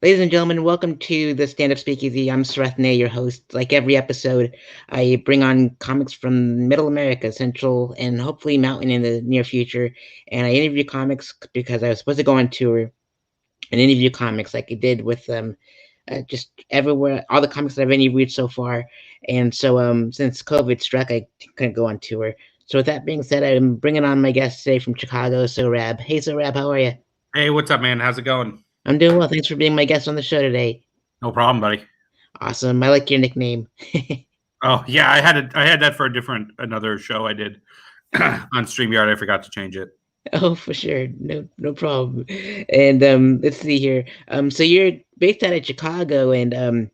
Ladies and gentlemen, welcome to the Stand Up Speakeasy. I'm Sarath Nay, your host. Like every episode, I bring on comics from Middle America, Central, and hopefully Mountain in the near future. And I interview comics because I was supposed to go on tour and interview comics like I did with just everywhere, all the comics that I've interviewed so far. And so since COVID struck, I couldn't go on tour. So with that being said, I'm bringing on my guest today from Chicago, Sohrab. Hey, Sohrab, how are you? Hey, what's up, man? How's it going? I'm doing well. Thanks for being my guest on the show today. No problem, buddy. Awesome. I like your nickname. Oh yeah, I had that for another show I did on StreamYard. I forgot to change it. Oh, for sure. No problem. And let's see here. So you're based out of Chicago and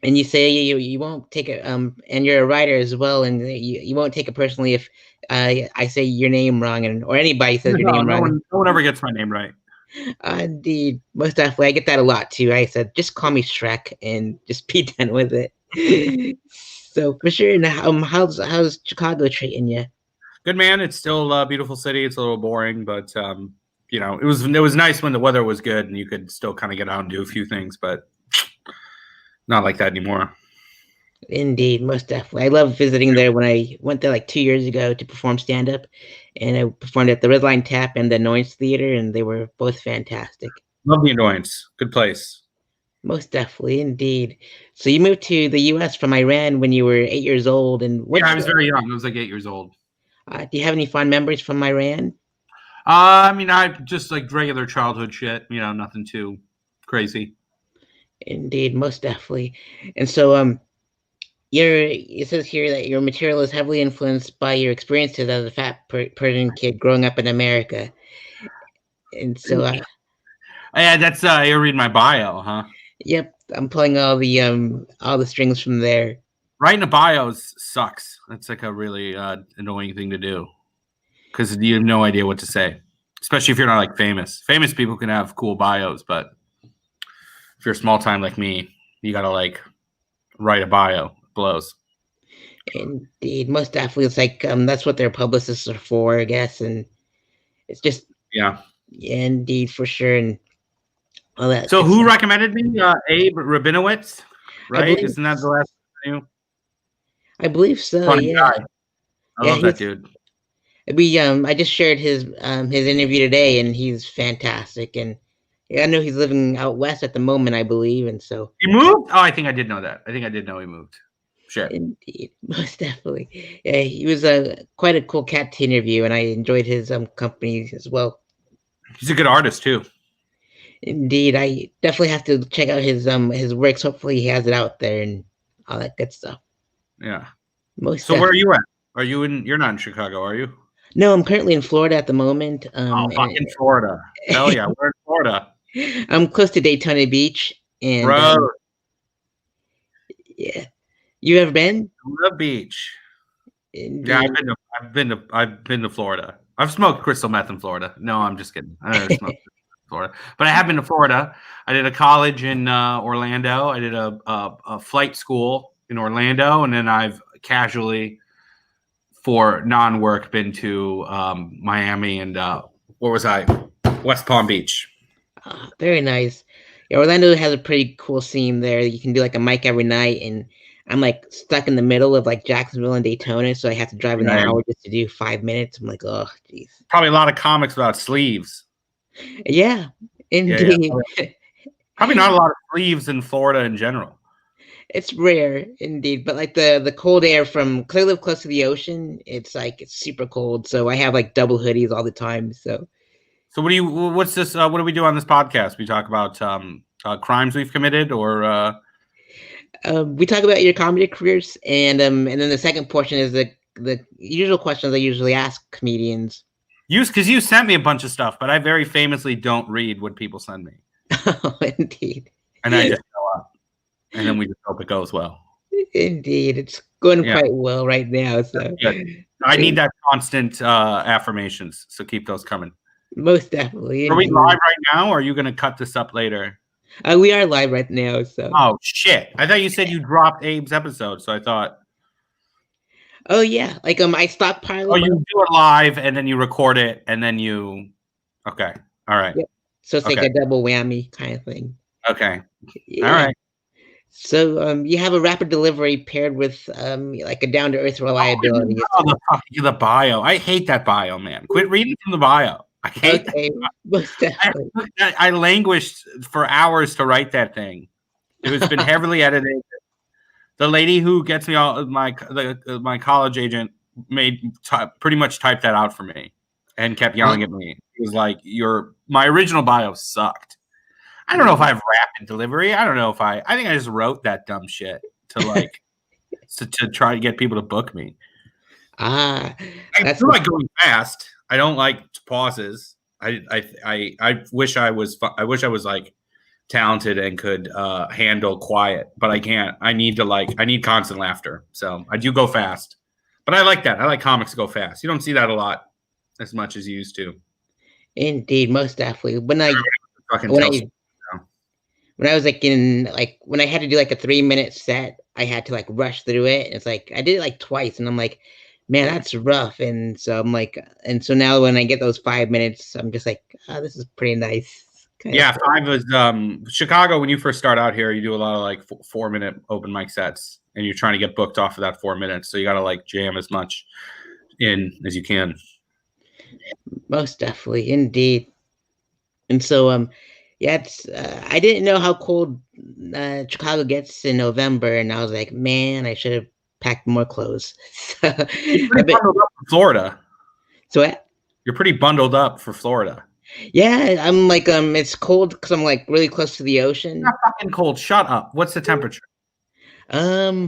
you say you won't take it and you're a writer as well, and you won't take it personally if I say your name wrong and or anybody says your No, name no wrong. one, no one ever gets my name right. Indeed, most definitely. I get that a lot too. I said just call me Shrek and just be done with it. So for sure. Now, how's Chicago treating you? Good man. It's still a beautiful city. It's a little boring, but it was nice when the weather was good and you could still kind of get out and do a few things, but not like that anymore. Indeed, most definitely. I love visiting there. When I went there like 2 years ago to perform stand up, and I performed at the Red Line Tap and the Noise Theater, and they were both fantastic. Love the Annoyance. Good place. Most definitely, indeed. So you moved to the U.S. from Iran when you were 8 years old, and Yeah, what's I was very young. I was like 8 years old. do you have any fond memories from Iran? I mean, I just like regular childhood shit. Nothing too crazy. Indeed, most definitely. And so it says here that your material is heavily influenced by your experiences as a fat Persian kid growing up in America. And so, Yeah, that's you read my bio, huh? yep, I'm pulling all the strings from there. Writing a bio sucks. That's like a really annoying thing to do because you have no idea what to say, especially if you're not like famous. Famous people can have cool bios, but if you're small time like me, you gotta like write a bio. It blows. Indeed, most definitely, it's like that's what their publicists are for, I guess, and it's just Yeah. yeah, indeed, for sure, and all that. So who recommended me? Abe Rabinowitz, I right? believe, Isn't that the last name? I believe so. Funny Yeah, guy. I yeah. love that dude. I just shared his interview today, and he's fantastic, and yeah, I know he's living out west at the moment, I believe, and so He moved? Oh, I think I did know that. I think I did know he moved. Shit. indeed, most definitely, yeah, he was quite a cool cat to interview, and I enjoyed his company as well. He's a good artist too. Indeed, I definitely have to check out his works. Hopefully, he has it out there and all that good stuff. Yeah. Most So where are definitely. you at? Are you in? You're not in Chicago, are you? No, I'm currently in Florida at the moment. Oh, fucking Florida. Hell yeah, we're in Florida. I'm close to Daytona Beach, and Bro, yeah, you ever been? the beach. Yeah, Indeed. I've been to Florida. I've smoked crystal meth in Florida. No, I'm just kidding. I never smoked in Florida, but I have been to Florida. I did a college in Orlando. I did a flight school in Orlando, and then I've casually, for non-work, been to Miami and where was I? West Palm Beach. Very nice. Yeah, Orlando has a pretty cool scene there. You can do like a mic every night, and I'm like stuck in the middle of like Jacksonville and Daytona, so I have to drive an Yeah, hour just to do 5 minutes. I'm like, oh, jeez. probably a lot of comics without sleeves. Yeah, Yeah. indeed. Probably not a lot of sleeves in Florida in general. It's rare, indeed. But like the cold air from, cause I live close to the ocean, it's super cold. So I have like double hoodies all the time. So So what's this? What do we do on this podcast? We talk about crimes we've committed, or we talk about your comedy careers, and then the second portion is the usual questions I usually ask comedians. because you sent me a bunch of stuff, but I very famously don't read what people send me, Oh, indeed. and I just show up, and then we just hope it goes well. Indeed, it's going Yeah, quite well right now. So, good. I need that constant affirmations, so keep those coming. most definitely, Are we indeed. live right now, or are you going to cut this up later? We are live right now. So, Oh shit! I thought you said you dropped Abe's episode, so I thought. oh yeah, like I stockpile Oh, them. you do it live, and then you record it, and then you. Okay. All right. Yep. So it's like Okay. a double whammy kind of thing. Okay. All Yeah. right. So you have a rapid delivery paired with like a down to earth reliability. The bio. I hate that bio, man. Quit reading from the bio. I hate that. Okay, most definitely. I languished for hours to write that thing. It has been heavily edited. The lady who gets me all my college agent pretty much typed that out for me and kept yelling at me. It was like, my original bio sucked. I don't know if I have rapid delivery. I don't know if I think I just wrote that dumb shit to like to try to get people to book me. I do like going fast. I don't like pauses. I wish I was like talented and could handle quiet, but I can't. I need constant laughter. So I do go fast. But I like that. I like comics go fast. You don't see that a lot as much as you used to. Indeed, most definitely. When I was like when I had to do like a 3-minute set, I had to like rush through it. It's like I did it like twice, and I'm like, man, that's rough. And so I'm like, and so now when I get those 5 minutes, I'm just like, oh, this is pretty nice. Yeah, 5 is Chicago. When you first start out here, you do a lot of like 4-minute open mic sets, and you're trying to get booked off of that 4 minutes. So you got to like jam as much in as you can. Most definitely, indeed. And so yeah, it's I didn't know how cold Chicago gets in November, and I was like, man, I should have packed more clothes. You're pretty bundled up for Florida. So what? You're pretty bundled up for Florida. Yeah, I'm like it's cold because I'm like really close to the ocean. It's not fucking cold. Shut up. What's the temperature? I'm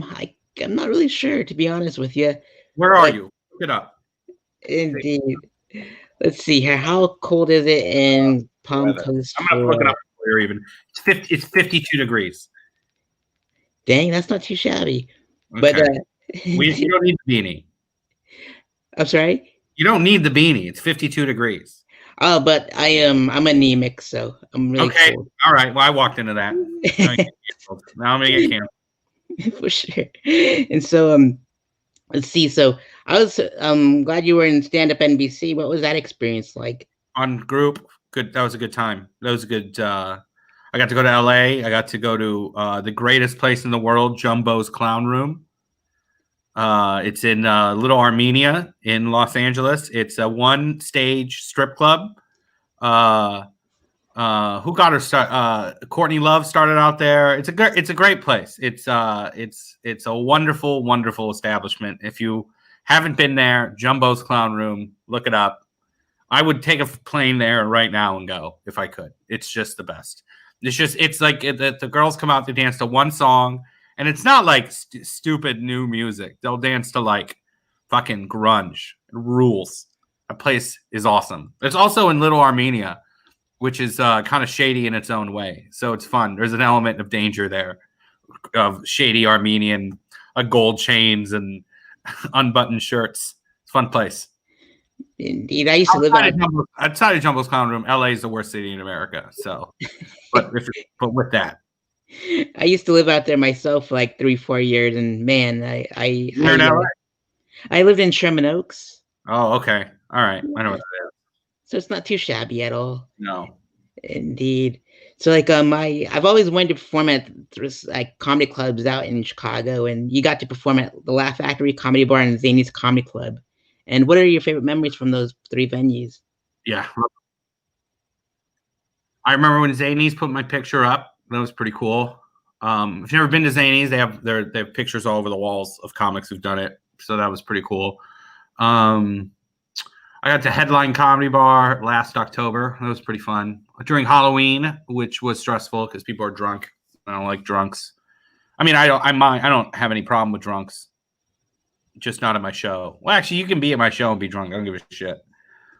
not really sure, to be honest with you. Where are you? Look it up. Indeed. Let's see here. How cold is it in Palm Coast? I'm gonna look it up for you. Even it's 52 degrees. Dang, that's not too shabby. Okay. But you don't need the beanie. I'm sorry? You don't need the beanie. It's 52 degrees. Oh, but I'm anemic, so I'm really okay. cold. All right. Well, I walked into that. Now I'm gonna get canceled. For sure. And so let's see. So I was glad you were in stand up NBC. What was that experience like? On group, good. That was a good time. That was a good. I got to go to LA. I got to go to the greatest place in the world, Jumbo's Clown Room. It's in Little Armenia in Los Angeles. It's a 1-stage strip club. Who got her start? Courtney Love started out there. It's a great place. It's a wonderful, wonderful establishment. If you haven't been there, Jumbo's Clown Room, look it up. I would take a plane there right now and go if I could. It's just the best. It's like the girls come out to dance to one song. And it's not like stupid new music. They'll dance to like fucking grunge. It rules. That place is awesome. It's also in Little Armenia, which is kind of shady in its own way. So it's fun. There's an element of danger there, of shady Armenian gold chains and unbuttoned shirts. It's a fun place. Indeed, I used to live outside of Jumbo's Clown Room. LA is the worst city in America. So, but with that. I used to live out there myself for like 3-4 years, and man, I lived in Sherman Oaks. Oh, okay, all right, I know what that is. So it's not too shabby at all. No, indeed. So like I've always wanted to perform at like comedy clubs out in Chicago, and you got to perform at the Laugh Factory, Comedy Bar, and Zany's Comedy Club. And what are your favorite memories from those 3 venues? Yeah, I remember when Zany's put my picture up. That was pretty cool. If you've never been to Zany's, they have pictures all over the walls of comics who've done it. So that was pretty cool. I got to headline Comedy Bar last October. That was pretty fun. During Halloween, which was stressful because people are drunk. I don't like drunks. I mean, I don't have any problem with drunks. Just not at my show. Well, actually, you can be at my show and be drunk. I don't give a shit.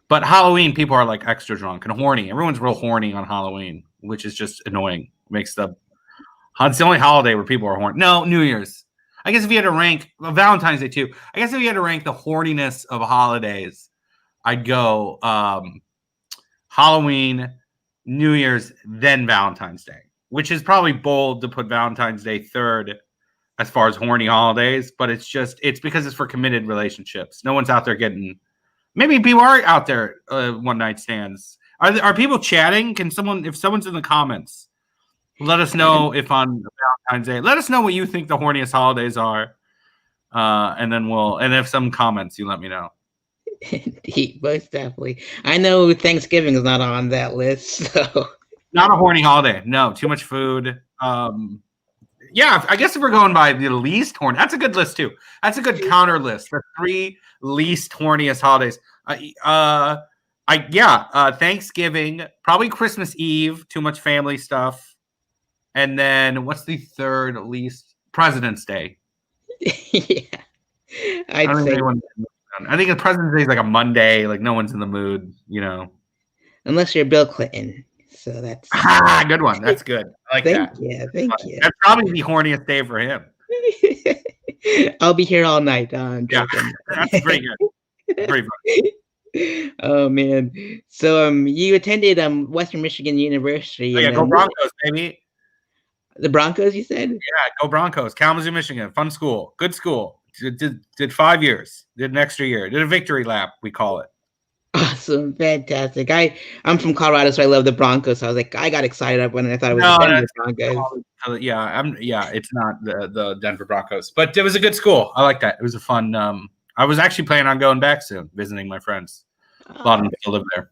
But Halloween, people are like extra drunk and horny. Everyone's real horny on Halloween, which is just annoying. It's the only holiday where people are horny. No, New Year's. I guess if you had to rank Valentine's Day too. I guess if you had to rank the horniness of holidays, I'd go Halloween, New Year's, then Valentine's Day, which is probably bold to put Valentine's Day third as far as horny holidays, but it's because it's for committed relationships. No one's out there getting. Maybe people are out there one night stands. Are people chatting? If someone's in the comments, Let us know if on Valentine's Day. Let us know what you think the horniest holidays are, and then and if some comments, you let me know. Indeed, most definitely. I know Thanksgiving is not on that list, so not a horny holiday. No, too much food. Yeah, I guess if we're going by the least horny, that's a good list too. That's a good counter list. The 3 least horniest holidays. Thanksgiving, probably Christmas Eve, too much family stuff, and then what's the 3rd least? President's Day. yeah, I'd say. I think President's Day is like a Monday. Like no one's in the mood, Unless you're Bill Clinton. So that's good one. That's good. I like that. Thank you. That's probably the horniest day for him. I'll be here all night. I'm joking. Yeah, that's pretty good. Pretty fun. Oh man. So you attended Western Michigan University. Oh, yeah, go Broncos, baby. The Broncos, you said? Yeah, go Broncos. Kalamazoo, Michigan. Fun school. Good school. Did 5 years. Did an extra year. Did a victory lap, we call it. Awesome, fantastic. I'm from Colorado, so I love the Broncos. So I was like, I got excited when I thought it was the Denver Broncos. Yeah, it's not the Denver Broncos, but it was a good school. I like that. It was a fun. I was actually planning on going back soon, visiting my friends. A lot of them still live there.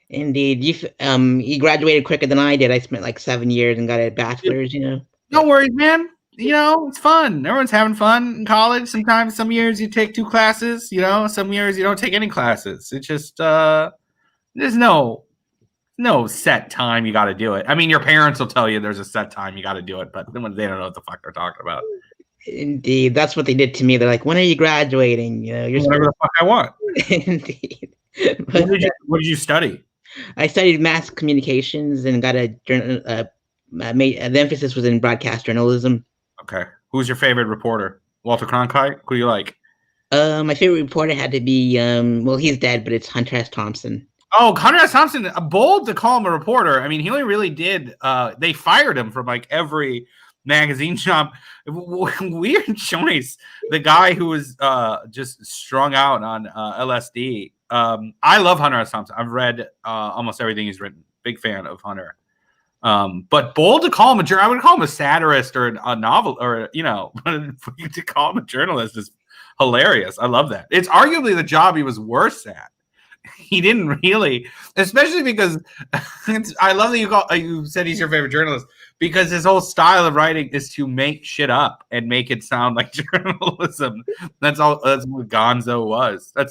Indeed, you graduated quicker than I did. I spent like 7 years and got a bachelor's. No worries, man. It's fun. Everyone's having fun in college. Sometimes, some years you take 2 classes. Some years you don't take any classes. It's just there's no set time you got to do it. I mean, your parents will tell you there's a set time you got to do it, but then they don't know what the fuck they're talking about. Indeed, that's what they did to me. They're like, "When are you graduating?" You're whatever the fuck I want. Indeed. What did you study? I studied mass communications and got the emphasis was in broadcast journalism. Okay. Who's your favorite reporter? Walter Cronkite? Who do you like? My favorite reporter had to be, he's dead, but it's Hunter S. Thompson. Oh, Hunter S. Thompson, bold to call him a reporter. I mean, he only really did, they fired him from like every magazine job. Weird choice. The guy who was just strung out on LSD. I love Hunter S. Thompson. I've read almost everything he's written. Big fan of Hunter. But bold to call him I would call him a satirist or a novel, or to call him a journalist is hilarious. I love that. It's arguably the job he was worse at. He didn't really, especially because I love that you said he's your favorite journalist, because his whole style of writing is to make shit up and make it sound like journalism. That's all. That's what Gonzo was. Do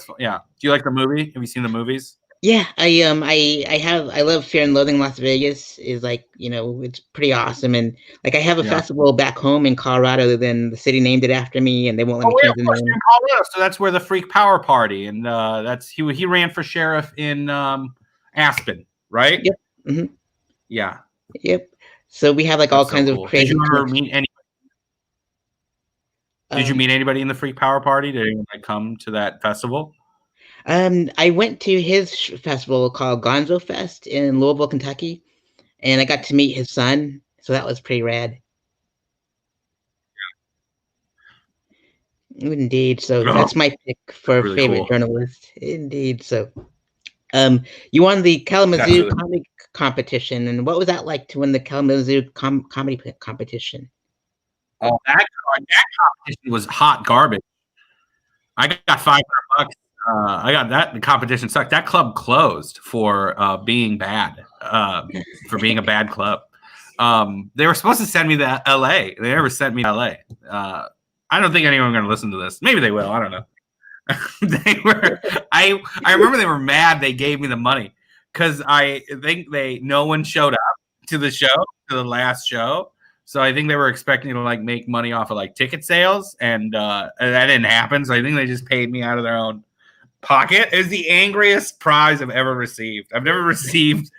you like the movie? Have you seen the movies? Yeah, I love Fear and Loathing in Las Vegas. Is like, it's pretty awesome, and like I have a festival back home in Colorado. Then the city named it after me, and they won't let me change the name. Colorado, so that's where the Freak Power Party, and that's he ran for sheriff in Aspen, right? Yep. Mm-hmm. Yeah. Yep. So we have like all kinds of crazy. Did you ever meet anybody? Did you meet anybody in the Freak Power Party? Did anyone come to that festival? I went to his festival called Gonzo Fest in Louisville, Kentucky, and I got to meet his son. So that was pretty rad. Yeah. Indeed. So that's my pick for really favorite journalist. Indeed. So, you won the Kalamazoo comic competition, and what was that like to win the Kalamazoo comedy competition? Oh, that competition was hot garbage. I got $500. I got that. The competition sucked. That club closed for being bad, for being a bad club. They were supposed to send me to LA. They never sent me to LA. I don't think anyone's going to listen to this. Maybe they will. I don't know. I remember they were mad they gave me the money, because I think no one showed up to the last show. So I think they were expecting to make money off of ticket sales, and that didn't happen. So I think they just paid me out of their own pocket. It was the angriest prize I've ever received. I've never received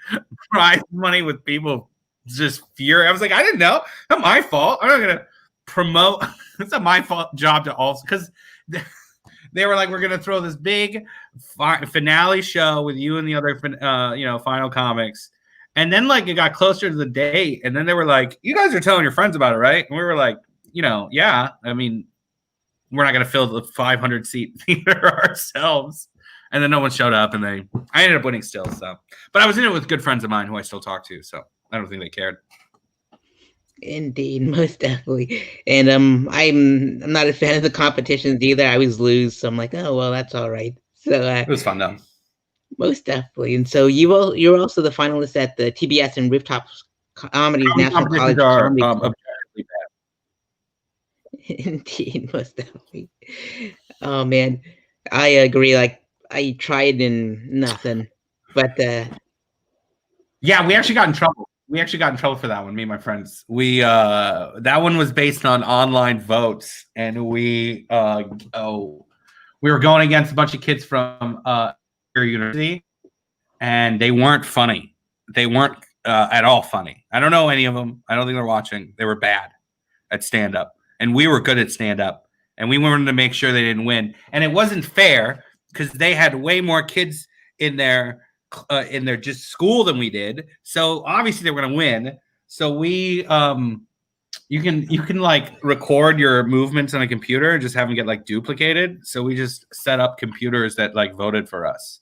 prize money with people just fury. I was like, I didn't know. Not my fault. I'm not gonna promote. It's not my fault job to also, because they were like, we're gonna throw this big finale show with you and the other final comics. And then it got closer to the date, and then they were like, you guys are telling your friends about it, right? And we were like, yeah. I mean, we're not going to fill the 500-seat theater ourselves. And then no one showed up, and I ended up winning still. So, but I was in it with good friends of mine who I still talk to, so I don't think they cared. Indeed, most definitely. And I'm not a fan of the competitions either. I always lose, so I'm like, oh well, that's all right. So It was fun though. most definitely. And so you're also the finalist at the TBS and Rooftop Comedies Comedy National competitions College are Comedy Club. objectively Indeed, most definitely. Oh man, I agree. Like I tried and nothing, but Yeah, we actually got in trouble. We actually got in trouble for that one, me and my friends. We that one was based on online votes, and we were going against a bunch of kids from university, and they weren't funny. They weren't at all funny. I don't know any of them. I don't think they're watching. They were bad at stand up, and we were good at stand up, and we wanted to make sure they didn't win. And it wasn't fair because they had way more kids in their just school than we did. So obviously they were going to win. So we you can like record your movements on a computer and just have them get like duplicated. So we just set up computers that like voted for us.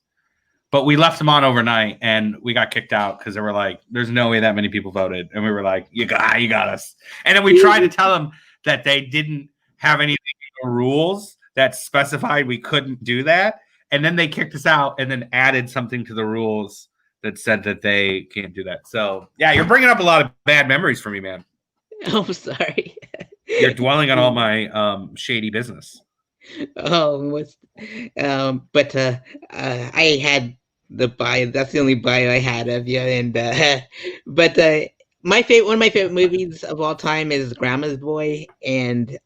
But we left them on overnight and we got kicked out because they were like, there's no way that many people voted. And we were like, you got us. And then we tried to tell them that they didn't have any rules that specified we couldn't do that. And then they kicked us out and then added something to the rules that said that they can't do that. So yeah, you're bringing up a lot of bad memories for me, man. oh sorry. You're dwelling on all my shady business. Oh, what's but I had the bio. That's the only bio I had of you. And but my favorite, one of my favorite movies of all time is Grandma's Boy. And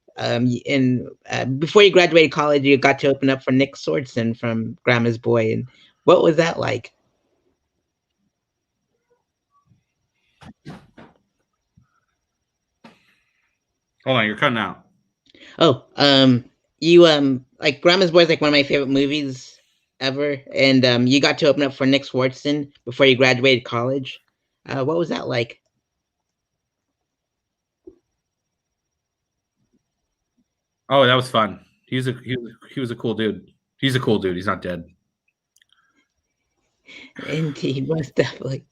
before you graduated college, you got to open up for Nick Swardson from Grandma's Boy. And what was that like? Hold on, you're cutting out. Oh, you like Grandma's Boy is like one of my favorite movies ever, and you got to open up for Nick Swardson before you graduated college. What was that like? Oh, that was fun. He was a cool dude. He's a cool dude. He's not dead. Indeed, most definitely.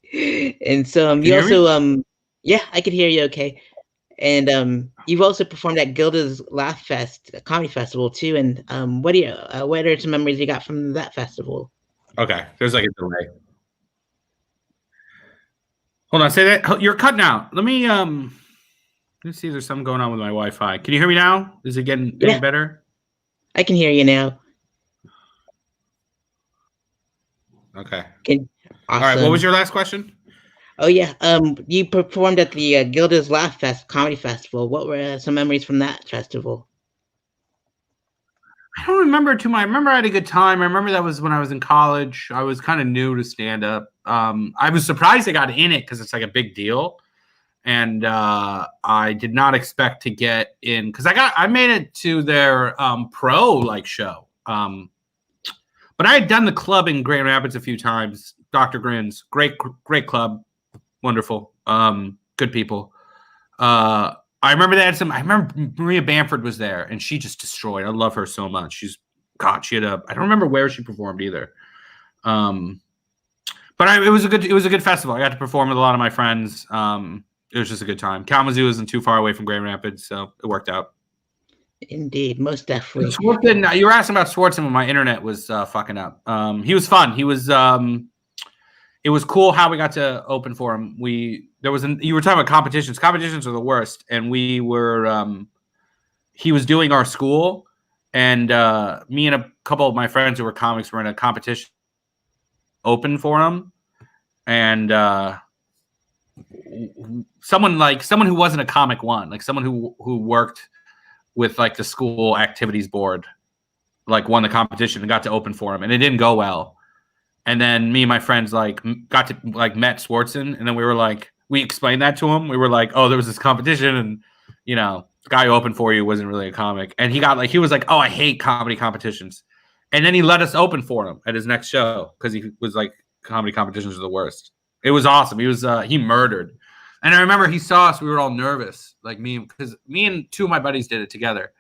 And so Can you you hear also me? yeah, I could hear you okay. And you've also performed at Gilda's Laugh Fest, a comedy festival too. And what are some memories you got from that festival? Okay, there's like a delay. Hold on, say that. You're cutting out. Let's see if there's something going on with my Wi-Fi. Can you hear me now? Is it getting any Yeah, better? I can hear you now. Okay. Can All right. What was awesome. your last question? Oh yeah, you performed at the Gilda's Laugh Fest comedy festival. What were some memories from that festival? I don't remember too much. I remember I had a good time. I remember that was when I was in college. I was kind of new to stand up. I was surprised I got in it because it's like a big deal, and I did not expect to get in because I made it to their pro like show. But I had done the club in Grand Rapids a few times. Dr. Grins, great club, wonderful, good people. I remember they had some. I remember Maria Bamford was there, and she just destroyed. I love her so much. She had a. I don't remember where she performed either. But it was a good festival. I got to perform with a lot of my friends. It was just a good time. Kalamazoo isn't too far away from Grand Rapids, so it worked out. Indeed, most definitely. Swartzen, you were asking about Swartzen when my internet was fucking up. He was fun. He was. It was cool how we got to open for him. You were talking about competitions. Competitions are the worst, and we were. He was doing our school, and me and a couple of my friends who were comics were in a competition. Open for him, and someone who wasn't a comic won, like someone who worked with like the school activities board, like won the competition and got to open for him, and it didn't go well. And then me and my friends like got to like met Swartzen, and then we explained that to him. We were like, oh, there was this competition, and the guy who opened for you wasn't really a comic, and he was like, oh, I hate comedy competitions, and then he let us open for him at his next show because he was like, comedy competitions are the worst. It was awesome. He murdered. And I remember he saw us. We were all nervous, like because me and two of my buddies did it together.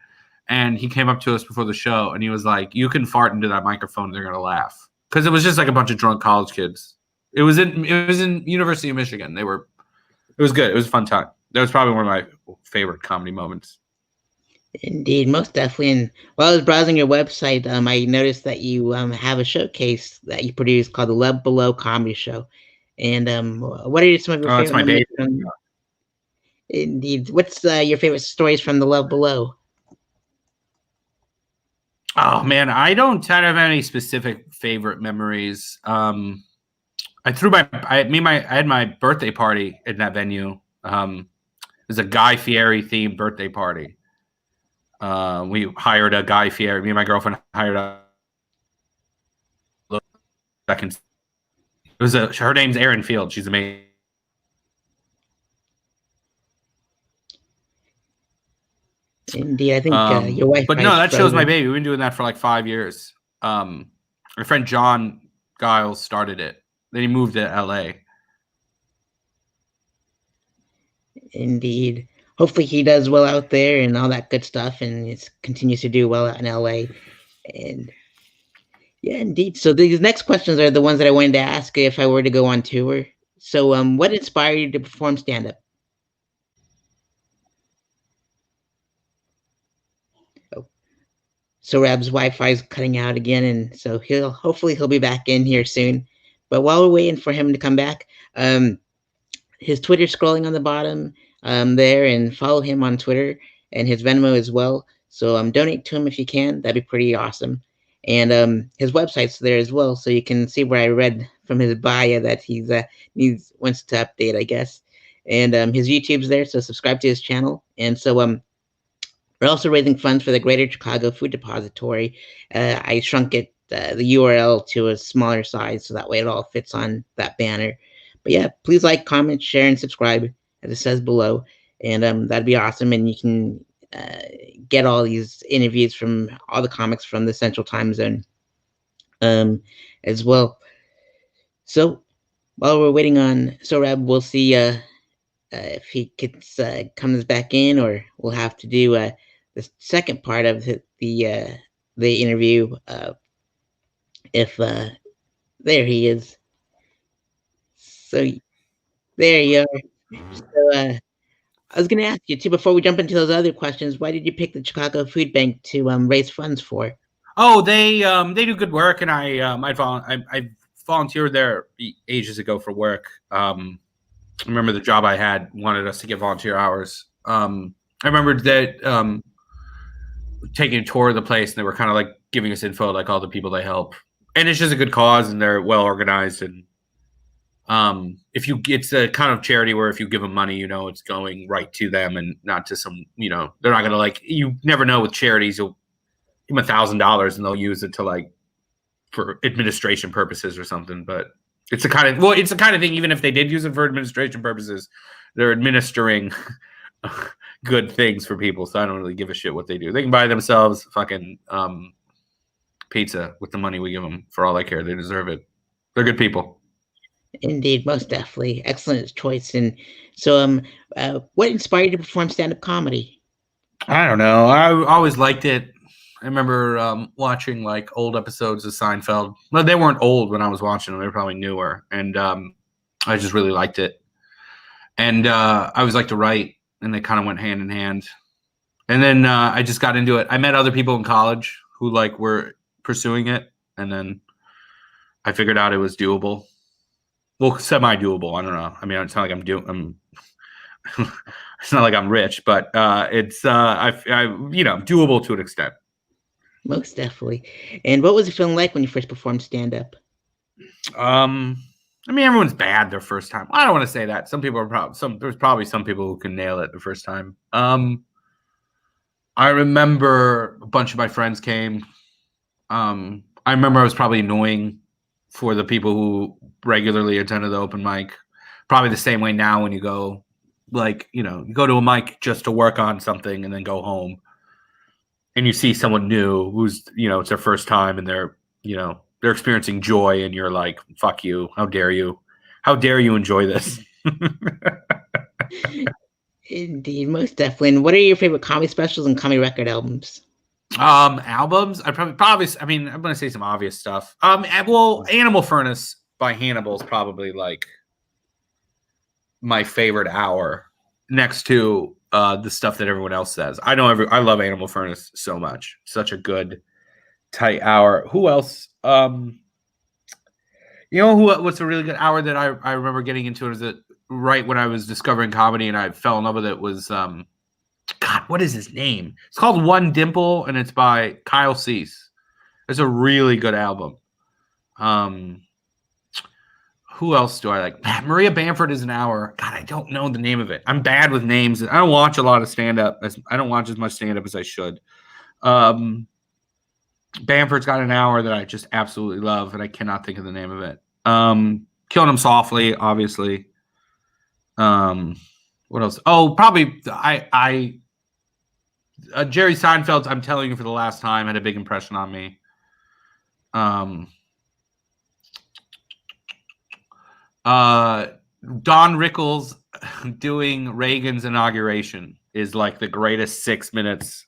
And he came up to us before the show, and he was like, "You can fart into that microphone, and they're gonna laugh." Because it was just like a bunch of drunk college kids. It was in University of Michigan. It was good. It was a fun time. That was probably one of my favorite comedy moments. Indeed, most definitely. And while I was browsing your website, I noticed that you have a showcase that you produced called the Love Below Comedy Show. And what are some of your Oh, that's favorite my memories baby. from? Indeed, what's your favorite stories from the Love Below? Oh man, I don't have any specific favorite memories. I had my birthday party in that venue. It was a Guy Fieri themed birthday party. We hired a Guy Fieri. Me and my girlfriend hired a second. It was her name's Erin Field. She's amazing. Indeed, I think your But Wi-Fi no, is that show's my frozen. baby. We've been doing that for like 5 years. My friend John Giles started it. Then he moved to LA. Indeed. Hopefully he does well out there and all that good stuff, and it continues to do well out in LA. And yeah, indeed. So these next questions are the ones that I wanted to ask if I were to go on tour. So, what inspired you to perform stand up? Oh, so Rab's Wi-Fi is cutting out again, and so he'll be back in here soon. But while we're waiting for him to come back, his Twitter scrolling on the bottom there, and follow him on Twitter and his Venmo as well. So donate to him if you can. That'd be pretty awesome. And his website's there as well, so you can see where I read from his bio that he's wants to update, I guess. And his YouTube's there, so subscribe to his channel. And so we're also raising funds for the Greater Chicago Food Depository. I shrunk the URL to a smaller size so that way it all fits on that banner. But yeah, please like, comment, share, and subscribe as it says below, and that'd be awesome. And you can get all these interviews from all the comics from the Central Time Zone as well. So while we're waiting on Sohrab, we'll see if he comes back in, or we'll have to do the second part of the interview. If there he is, so there you are. So I was going to ask you too before we jump into those other questions. Why did you pick the Chicago Food Bank to raise funds for? Oh, they do good work, and I volunteered there ages ago for work. I remember the job I had wanted us to get volunteer hours. I remember that taking a tour of the place, and they were kind of like giving us info, like all the people they help, and it's just a good cause, and they're well organized. And it's a kind of charity where if you give them money, it's going right to them and not to some, they're not gonna you never know with charities, you'll give them $1,000 and they'll use it to for administration purposes or something. But it's the kind of thing, even if they did use it for administration purposes, they're administering good things for people. So I don't really give a shit what they do. They can buy themselves fucking pizza with the money we give them. For all I care, they deserve it. They're good people. Indeed, most definitely, excellent choice. And so, what inspired you to perform stand-up comedy? I don't know. I always liked it. I remember watching old episodes of Seinfeld. Well, they weren't old when I was watching them; they were probably newer. And I just really liked it. And I always liked to write, and they kind of went hand in hand. And then I just got into it. I met other people in college who were pursuing it, and then I figured out it was doable. Well, semi-doable. I don't know. I mean, it's not like it's not like I'm rich, but it's doable to an extent. Most definitely. And what was it feeling like when you first performed stand-up? I mean, everyone's bad their first time. I don't want to say that. Some people are there's probably some people who can nail it the first time. I remember a bunch of my friends came. I remember I was probably annoying for the people who regularly attended the open mic. Probably the same way now when you go, you go to a mic just to work on something and then go home. And you see someone new who's, it's their first time and they're experiencing joy, and you're like, fuck you. How dare you? How dare you enjoy this? Indeed, most definitely. And what are your favorite comedy specials and comedy record albums? Albums. I probably. I mean, I'm gonna say some obvious stuff. Well, Animal Furnace by Hannibal is probably my favorite hour, next to the stuff that everyone else says. I love Animal Furnace so much. Such a good tight hour. Who else? What's a really good hour that I remember getting into it? Is it right when I was discovering comedy and I fell in love with it? Was God, what is his name? It's called One Dimple and it's by Kyle Cease. It's a really good album. Who else do I like? Maria Bamford is an hour. God, I don't know the name of it. I'm bad with names. I don't watch a lot of stand-up. I don't watch as much stand-up as I should. Bamford's got an hour that I just absolutely love, and I cannot think of the name of it. Killing Him Softly, obviously. What else? Oh, probably Jerry Seinfeld's I'm Telling You for the Last Time had a big impression on me. Don Rickles doing Reagan's inauguration is like the greatest 6 minutes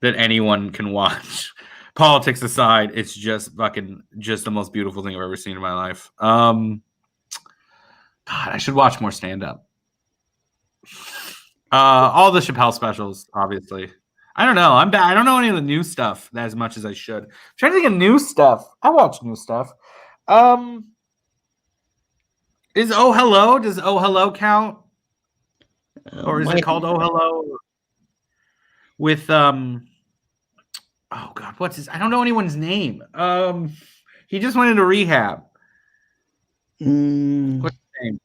that anyone can watch. Politics aside, it's just the most beautiful thing I've ever seen in my life. God, I should watch more stand-up. All the Chappelle specials, obviously. I don't know. I'm bad. I don't know any of the new stuff as much as I should. I'm trying to think of new stuff. I watch new stuff. Is Oh Hello? Does Oh Hello count? Or is it called Oh Hello? With oh God, what's his? I don't know anyone's name. He just went into rehab. What's his name?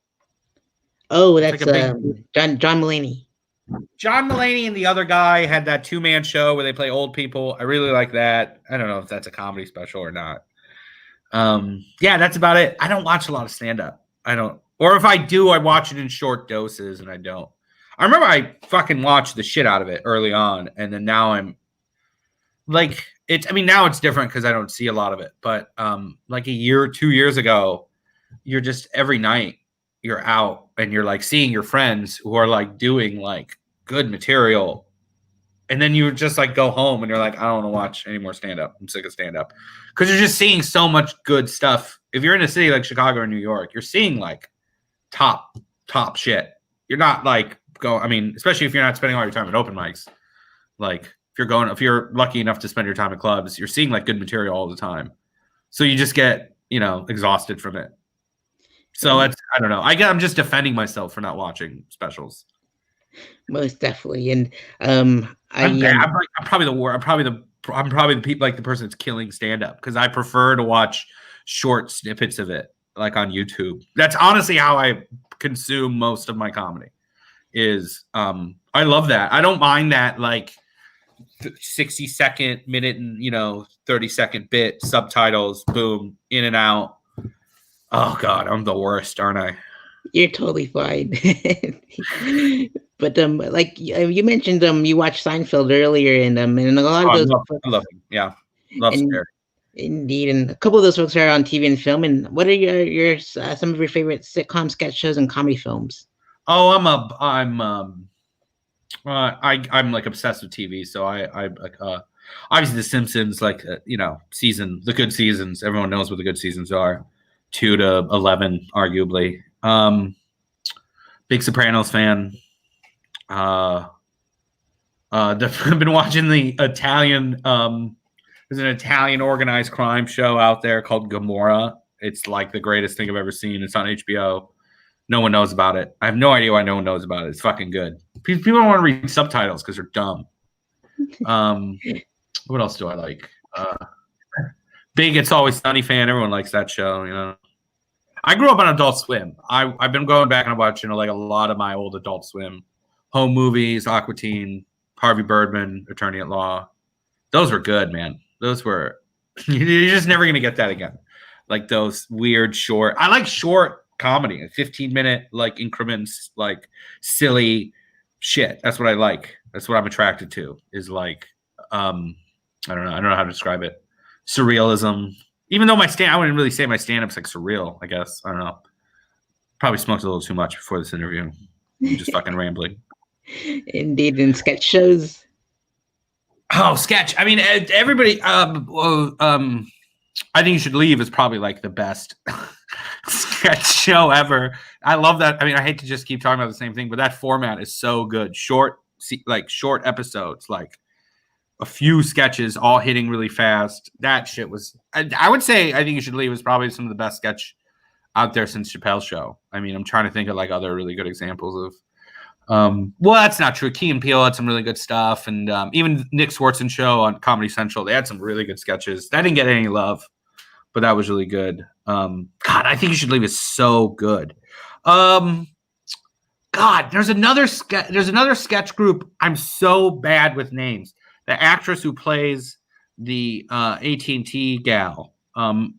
Oh, that's like John Mulaney. John Mulaney and the other guy had that 2-man show where they play old people. I really like that. I don't know if that's a comedy special or not. Yeah, that's about it. I don't watch a lot of stand-up. I don't, or if I do, I watch it in short doses, and I don't. I remember I fucking watched the shit out of it early on, and then now I'm like, now it's different because I don't see a lot of it. But like a year or 2 years ago, you're just every night you're out and you're like seeing your friends who are like doing like good material. And then you just like go home and you're like, I don't want to watch any more stand-up. I'm sick of stand-up. Because you're just seeing so much good stuff. If you're in a city like Chicago or New York, you're seeing like top shit. You're not like especially if you're not spending all your time at open mics. Like if you're lucky enough to spend your time at clubs, you're seeing like good material all the time. So you just get, exhausted from it. So I don't know. I'm just defending myself for not watching specials. Most definitely. And I'm probably the people like the person that's killing stand-up because I prefer to watch short snippets of it like on YouTube. That's honestly how I consume most of my comedy. Is I love that. I don't mind that like 60-second, minute, and 30-second bit subtitles, boom, in and out. Oh God, I'm the worst, aren't I? You're totally fine. But like you mentioned, you watched Seinfeld earlier, and a lot of those. I love him. Yeah, love Scary. Indeed, and a couple of those folks are on TV and film. And what are your some of your favorite sitcom sketch shows and comedy films? Oh, I'm like obsessed with TV, so I like obviously The Simpsons, like the good seasons. Everyone knows what the good seasons are, 2 to 11, arguably. Big Sopranos fan. I've been watching the Italian. There's an Italian organized crime show out there called Gomorrah. It's like the greatest thing I've ever seen. It's on HBO. No one knows about it. I have no idea why no one knows about it. It's fucking good. People don't want to read subtitles because they're dumb. What else do I like? Big It's Always Sunny fan. Everyone likes that show. I grew up on Adult Swim. I've been going back and watching like a lot of my old Adult Swim home movies, Aqua Teen, Harvey Birdman, Attorney at Law. Those were good, man. Those were you're just never gonna get that again. Like those weird short. I like short comedy, 15-minute like increments, like silly shit. That's what I like. That's what I'm attracted to. Is like I don't know how to describe it. Surrealism. Even though I wouldn't really say my stand-up's like surreal, I guess. I don't know. Probably smoked a little too much before this interview. I'm just fucking rambling. Indeed, in sketch shows. Oh, sketch. I mean, everybody. I think You Should Leave is probably like the best sketch show ever. I love that. I mean, I hate to just keep talking about the same thing, but that format is so good. Short episodes, like a few sketches all hitting really fast. That shit was, I would say, I Think You Should Leave was probably some of the best sketch out there since Chappelle's Show. I mean, I'm trying to think of like other really good examples of, well, that's not true. Key and Peele had some really good stuff. And even Nick Swartzen's show on Comedy Central, they had some really good sketches. That didn't get any love, but that was really good. God, I Think You Should Leave is so good. God, there's another sketch group. I'm so bad with names. The actress who plays the AT&T gal,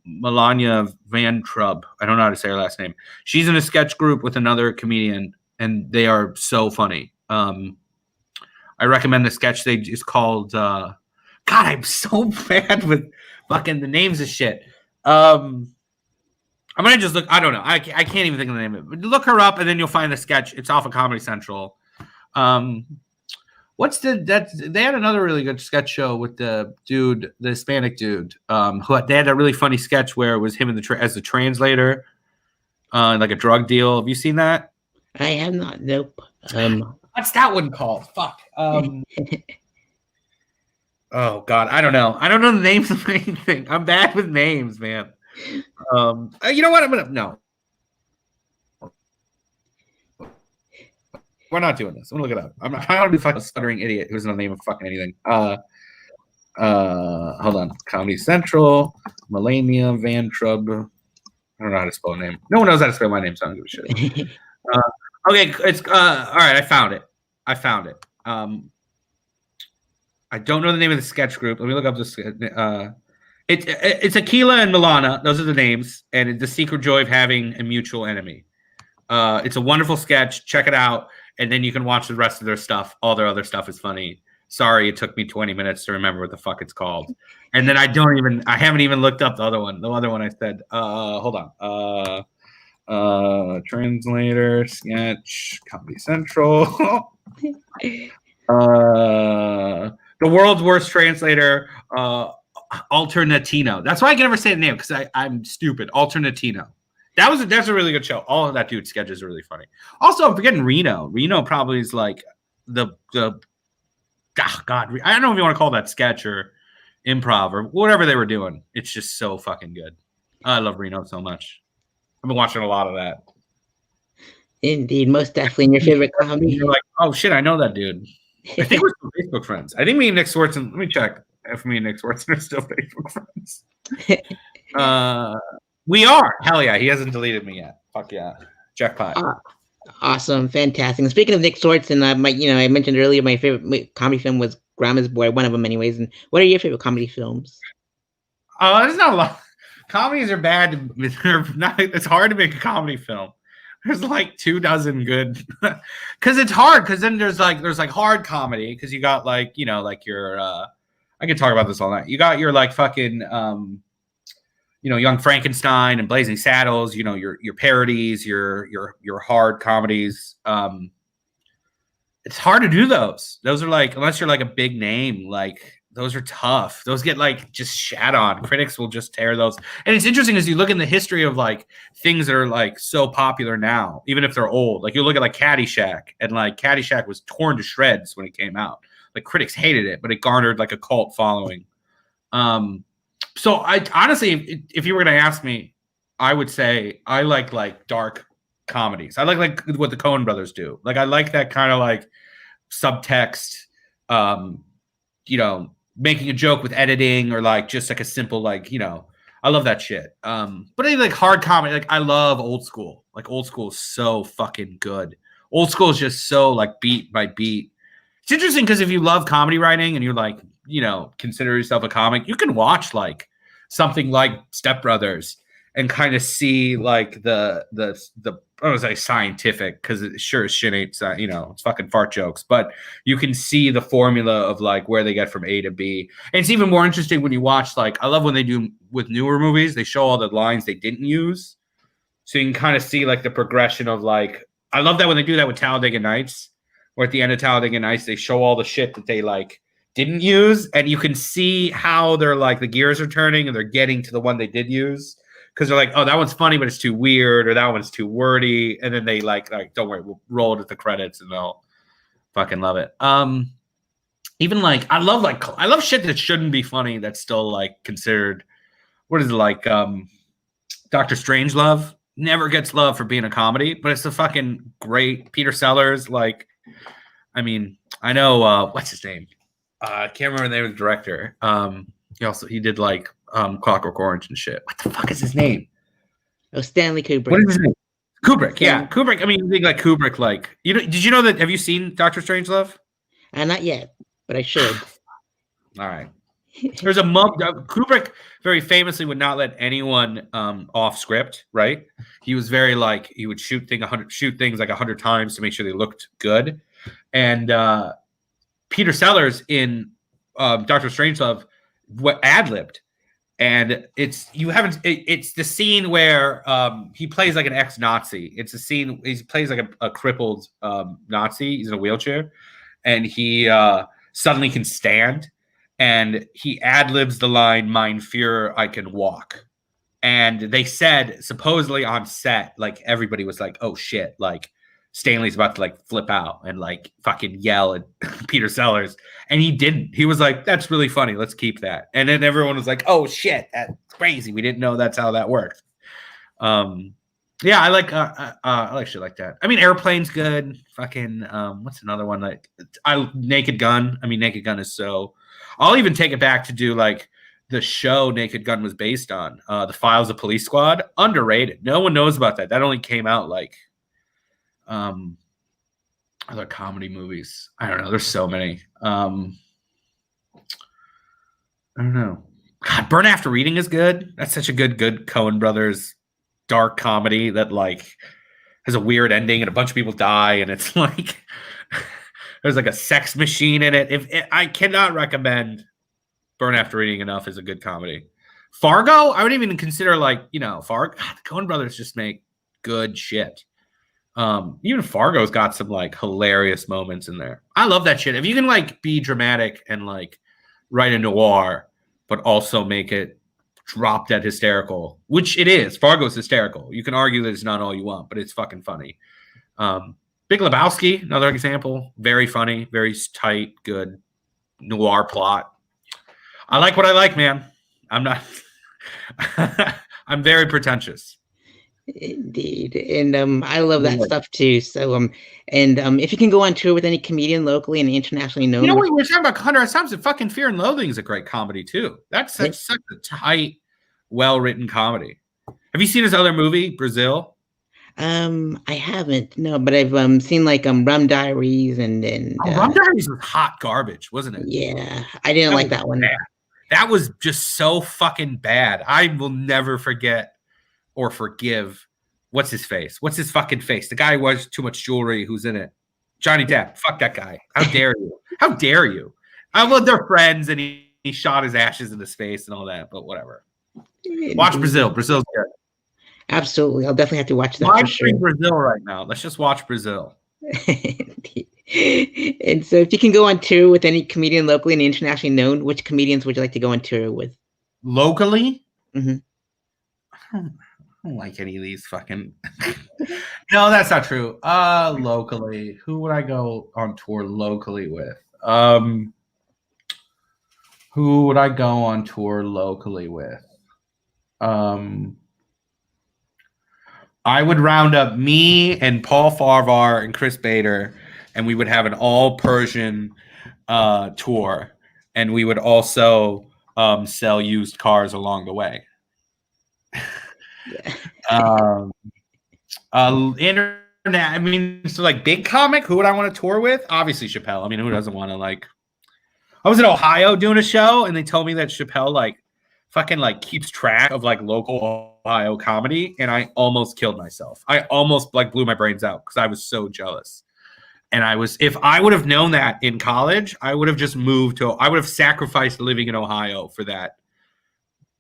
Melania Van Trub. I don't know how to say her last name. She's in a sketch group with another comedian, and they are so funny. I recommend the sketch. It's called. God, I'm so bad with fucking the names of shit. I'm gonna just look. I don't know. I can't even think of the name of it. But look her up, and then you'll find the sketch. It's off of Comedy Central. They had another really good sketch show with the Hispanic dude. They had a really funny sketch where it was him as the translator, like a drug deal. Have you seen that? I have not. Nope. What's that one called? Fuck. Oh God, I don't know. I don't know the names of anything. I'm bad with names, man. You know what? I'm gonna no. We're not doing this. I'm gonna look it up. I'm not trying to be fucking stuttering idiot who's no name of fucking anything. Hold on. Comedy Central, Melania Van Trub. I don't know how to spell a name. No one knows how to spell my name, so I don't give a shit. Okay, it's all right. I found it. I don't know the name of the sketch group. Let me look up this. It's Aquila and Milana. Those are the names, and the secret joy of having a mutual enemy. It's a wonderful sketch. Check it out, and then you can watch the rest of their stuff. All their other stuff is funny. Sorry, it took me 20 minutes to remember what the fuck it's called. And then I haven't even looked up the other one. The other one I said, hold on. Translator, sketch, Comedy Central. The world's worst translator, Alternatino. That's why I can never say the name, because I'm stupid. Alternatino. That's a really good show. All of that dude's sketches are really funny. Also, I'm forgetting Reno. Reno probably is like God, I don't know if you want to call that sketch or improv or whatever they were doing. It's just so fucking good. I love Reno so much. I've been watching a lot of that. Indeed, most definitely in your favorite comedy. You're like, oh shit, I know that dude. I think we're still Facebook friends. I think me and Nick Swartzen. Let me check if me and Nick Swartzen are still Facebook friends. We are. Hell yeah, he hasn't deleted me yet. Fuck yeah, jackpot. Awesome, fantastic. And speaking of Nick Swartzen, I mentioned earlier my favorite comedy film was Grandma's Boy, one of them, anyways. And what are your favorite comedy films? There's not a lot. Comedies are bad. It's hard to make a comedy film. There's like 24 good, because it's hard. Because then there's hard comedy, because you got like your I can talk about this all night. You got your like fucking Young Frankenstein and Blazing Saddles. Your parodies, your hard comedies. It's hard to do those. Those are like, unless you're like a big name, like those are tough. Those get like just shat on. Critics will just tear those. And it's interesting as you look in the history of like things that are like so popular now, even if they're old. Like you look at like Caddyshack, and like Caddyshack was torn to shreds when it came out. Like critics hated it, but it garnered like a cult following. So I honestly, if you were going to ask me, I would say I like dark comedies. I like what the Coen brothers do. Like I like that kind of like subtext, making a joke with editing, or like just like a simple I love that shit. But I like hard comedy. Like I love old school. Like old school is so fucking good. Old school is just so like beat by beat. It's interesting because if you love comedy writing and you're like, consider yourself a comic, you can watch like something like Step Brothers and kind of see like the I don't want to say scientific, because it sure as shit ain't, it's fucking fart jokes, but you can see the formula of like where they get from A to B. And it's even more interesting when you watch, like, I love when they do with newer movies, they show all the lines they didn't use. So you can kind of see like the progression of like, I love that when they do that with Talladega Nights, where at the end of Talladega Nights, they show all the shit that they like didn't use. And you can see how they're like, the gears are turning and they're getting to the one they did use. because they're like, oh, that one's funny, but it's too weird, or that one's too wordy, and then they like don't worry, we'll roll it at the credits, and they'll fucking love it. Even like I love shit that shouldn't be funny that's still like considered. What is it like? Dr. Strangelove never gets love for being a comedy, but it's a fucking great Peter Sellers. Like, I mean, I know what's his name. I can't remember the name of the director. He did like Clockwork Orange and shit. What the fuck is his name? Oh, Stanley Kubrick. What is his name? Kubrick. Yeah, Kubrick. I mean, you think like Kubrick. Like, did you know that? Have you seen Dr. Strangelove? Not yet, but I should. All right. There's a Kubrick very famously would not let anyone off script. Right? He was very like he would shoot things like 100 times to make sure they looked good. And Peter Sellers in Dr. Strangelove ad-libbed, and it's the scene where he plays like an ex-Nazi. It's a scene he plays like a crippled Nazi. He's in a wheelchair, and he suddenly can stand, and he ad-libs the line "Mein Führer, I can walk." And they said supposedly on set, like everybody was like, "Oh shit!" Like Stanley's about to like flip out and like fucking yell at Peter Sellers, and he didn't. He was like, "That's really funny. Let's keep that." And then everyone was like, "Oh shit, that's crazy. We didn't know that's how that worked." Yeah, I like shit like that. I mean, Airplane's good. Fucking what's another one like? Naked Gun. I mean, Naked Gun is so. I'll even take it back to do like the show Naked Gun was based on, The Files of Police Squad. Underrated. No one knows about that. That only came out like. Other comedy movies. I don't know. There's so many. I don't know. God, Burn After Reading is good. That's such a good Coen Brothers dark comedy that like has a weird ending and a bunch of people die, and it's like there's like a sex machine in it. I cannot recommend Burn After Reading enough as a good comedy. Fargo, I would even consider like Fargo. God, the Coen Brothers just make good shit. Even Fargo's got some like hilarious moments in there. I love that shit. If you can like be dramatic and like write a noir, but also make it drop dead hysterical, which it is. Fargo's hysterical. You can argue that it's not all you want, but it's fucking funny. Big Lebowski, another example. Very funny, very tight, good noir plot. I like what I like, man. I'm not. I'm very pretentious. Indeed, and I love that stuff too. So if you can go on tour with any comedian locally and internationally known, we were talking about Hunter S. Thompson. Fucking Fear and Loathing is a great comedy too. That's such a tight, well-written comedy. Have you seen his other movie, Brazil? I haven't, no, but I've seen like Rum Diaries and Rum Diaries was hot garbage, wasn't it? Yeah, I didn't like that one. Bad. That was just so fucking bad. I will never forget or forgive. What's his face? What's his fucking face? The guy who wears too much jewelry who's in it. Johnny Depp. Fuck that guy. How dare you? How dare you? Well, they're friends, and he shot his ashes in his face and all that, but whatever. Watch Brazil. Brazil's good. Absolutely. I'll definitely have to watch that. Live stream Brazil right now. Let's just watch Brazil. And so if you can go on tour with any comedian locally and internationally known, which comedians would you like to go on tour with? Locally? Mm-hmm. I don't like any of these fucking. No, that's not true. Locally, who would I go on tour locally with? Who would I go on tour locally with? I would round up me and Paul Farvar and Chris Bader, and we would have an all Persian tour, and we would also sell used cars along the way. Internet. I mean, so like big comic. Who would I want to tour with? Obviously Chappelle. I mean, who doesn't want to like? I was in Ohio doing a show, and they told me that Chappelle like fucking like keeps track of like local Ohio comedy, and I almost killed myself. I almost like blew my brains out because I was so jealous. And if I would have known that in college, I would have just I would have sacrificed living in Ohio for that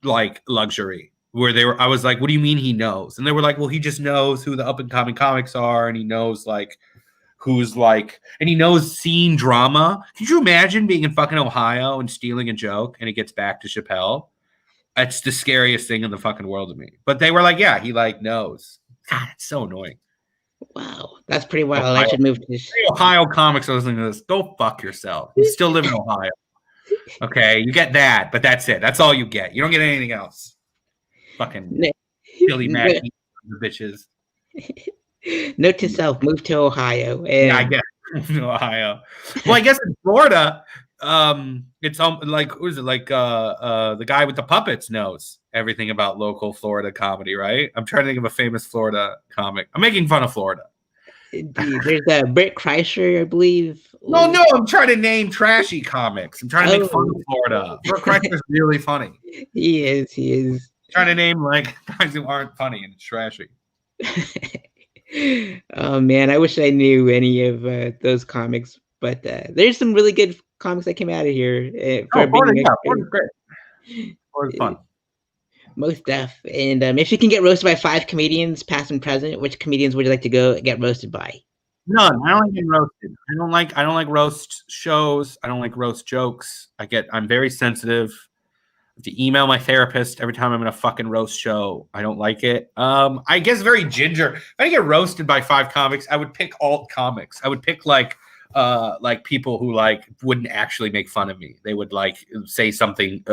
like luxury. I was like, what do you mean he knows? And they were like, well, he just knows who the up and coming comics are, and he knows like who's like, and he knows scene drama. Could you imagine being in fucking Ohio and stealing a joke and it gets back to Chappelle? That's the scariest thing in the fucking world to me. But they were like, yeah, he like knows. God, it's so annoying. Wow, that's pretty wild. I should move to this. Ohio comics are listening to this. Go fuck yourself. You still live in Ohio. Okay, you get that, but that's it. That's all you get. You don't get anything else. Fucking Billy Mack, the bitches. Note to self: move to Ohio. Yeah, I guess Ohio. Well, I guess in Florida, it's like who is it? Like the guy with the puppets knows everything about local Florida comedy, right? I'm trying to think of a famous Florida comic. I'm making fun of Florida. Indeed. There's Bert Kreischer, I believe. No, I'm trying to name trashy comics. I'm trying to make fun of Florida. Bert Kreischer's really funny. He is. I'm trying to name like guys who aren't funny and trashy. Oh man, I wish I knew any of those comics, but there's some really good comics that came out of here. Florida's great. Florida's fun. Most deaf. And if you can get roasted by 5 comedians, past and present, which comedians would you like to go get roasted by? None. I don't like getting roasted. I don't like roast shows. I don't like roast jokes. I'm very sensitive. I have to email my therapist every time I'm in a fucking roast show. I don't like it. I guess very ginger. If I get roasted by 5 comics, I would pick alt comics. I would pick like people who like wouldn't actually make fun of me. They would like say something